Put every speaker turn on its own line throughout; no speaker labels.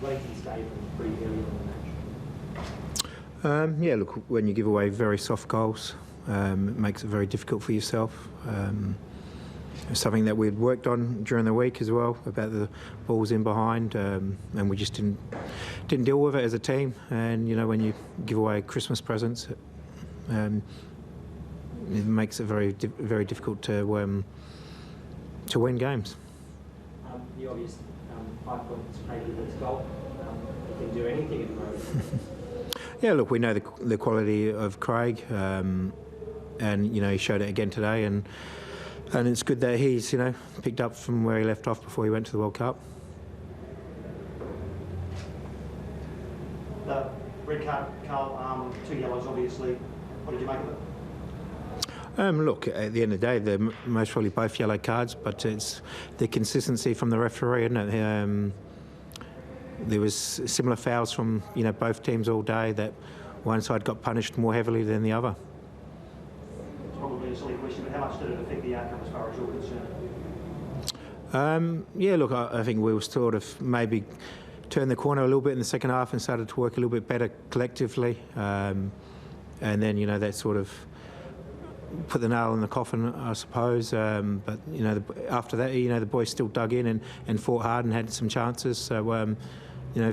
blatant stay from pretty early on in the match?
Yeah, look, when you give away very soft goals, it makes it very difficult for yourself. Something that we'd worked on during the week as well, about the balls in behind, and we just didn't deal with it as a team. And you know, when you give away Christmas presents, it makes it very difficult to win games.
The obvious 5 points created with goal. You can do anything at the moment.
Yeah, look, we know the quality of Craig, and you know, he showed it again today, and it's good that he's, you know, picked up from where he left off before he went to the World Cup.
The red card, Carl, 2 yellows obviously. What did you make of it?
Look, at the end of the day, they're most probably both yellow cards, but it's the consistency from the referee, isn't it? There was similar fouls from, you know, both teams all day, that one side got punished more heavily than the other.
It's probably a silly question, but how much did it affect the outcome as far as you're concerned?
Yeah, look, I think we were sort of maybe turned the corner a little bit in the second half and started to work a little bit better collectively, and then, you know, that sort of put the nail in the coffin, I suppose. But you know, after that, you know, the boys still dug in and fought hard and had some chances. So you know,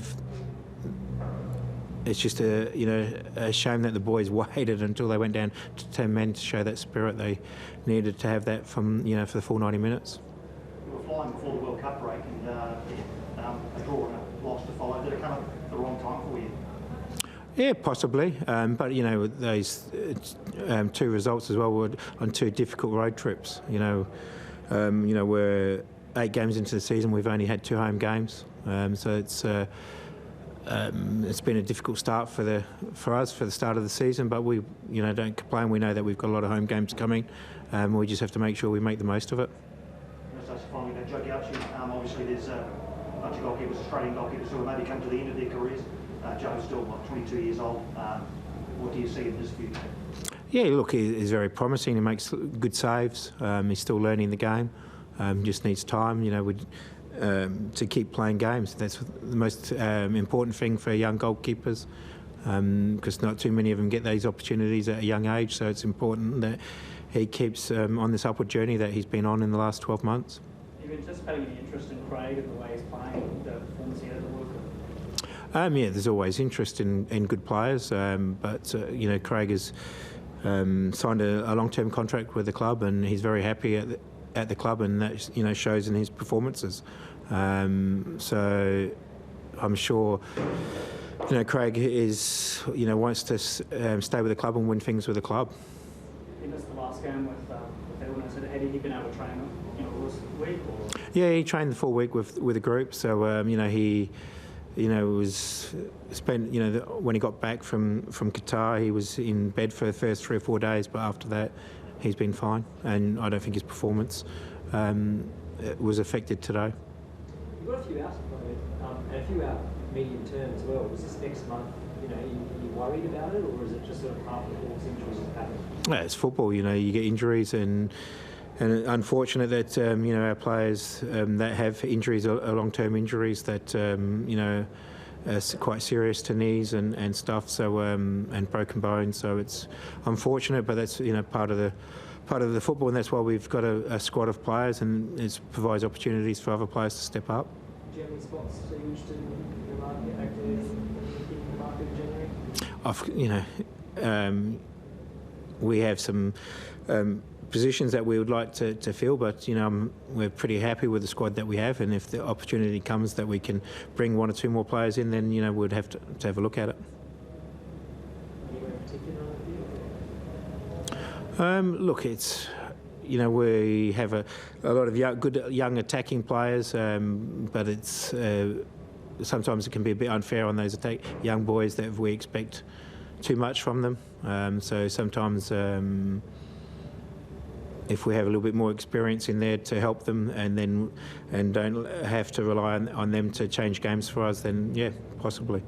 it's just a shame that the boys waited until they went down to 10 men to show that spirit. They needed to have that from, you know, for the full 90 minutes.
You were flying before the World Cup break, and a draw and a loss to follow. Did it come at the wrong time for you?
Yeah, possibly, but you know, those 2 results as well were on 2 difficult road trips. You know, we're 8 games into the season. We've only had 2 home games, so it's been a difficult start for us for the start of the season. But we, you know, don't complain. We know that we've got a lot of home games coming. We just have to make sure we make the most of it.
So finally, Joe Gauchi, obviously there's a bunch of goalkeepers, Australian goalkeepers, who have maybe come to the end of their careers. Joe's still, what, 22 years old. What do you see in his future?
Yeah, look, he's very promising. He makes good saves. He's still learning the game. Just needs time, you know, to keep playing games. That's the most important thing for young goalkeepers, because not too many of them get these opportunities at a young age. So it's important that he keeps on this upward journey that he's been on in the last 12 months.
Are you anticipating any interest in Craig and the way he's playing, the performance he had at the World Cup?
Yeah, there's always interest in good players, but you know, Craig has signed a long-term contract with the club, and he's very happy at the club, and that, you know, shows in his performances. So I'm sure, you know, Craig is, you know, wants to stay with the club and win things with the club.
He missed the last game with everyone. I said, had he been able to train, you know, this week? Or?
Yeah, he trained the full week with the group. So you know, he, you know, was spent, you know, when he got back from Qatar, he was in bed for the first 3 or 4 days, but after that, he's been fine, and I don't think his performance was affected today.
You've got a few out, and a few out medium term as well. Was this next month, you know, are you worried about it, or is it just sort of part of the course injuries that happen?
Yeah, it's football, you know, you get injuries, and unfortunate that you know, our players that have injuries are long-term injuries that you know, are quite serious to knees and stuff. So and broken bones. So it's unfortunate, but that's, you know, part of the football, and that's why we've got a squad of players, and it provides opportunities for other players to step up.
Do you have any spots that you're interested in the market, active in the market generally?
You know, we have some positions that we would like to fill, but you know, we're pretty happy with the squad that we have, and if the opportunity comes that we can bring 1 or 2 more players in, then, you know, we'd have to have a look at it.
Anywhere in particular?
Look, it's, you know, we have a lot of good young attacking players, but it's sometimes it can be a bit unfair on those young boys that we expect too much from them. So sometimes if we have a little bit more experience in there to help them, and don't have to rely on them to change games for us, then yeah, possibly.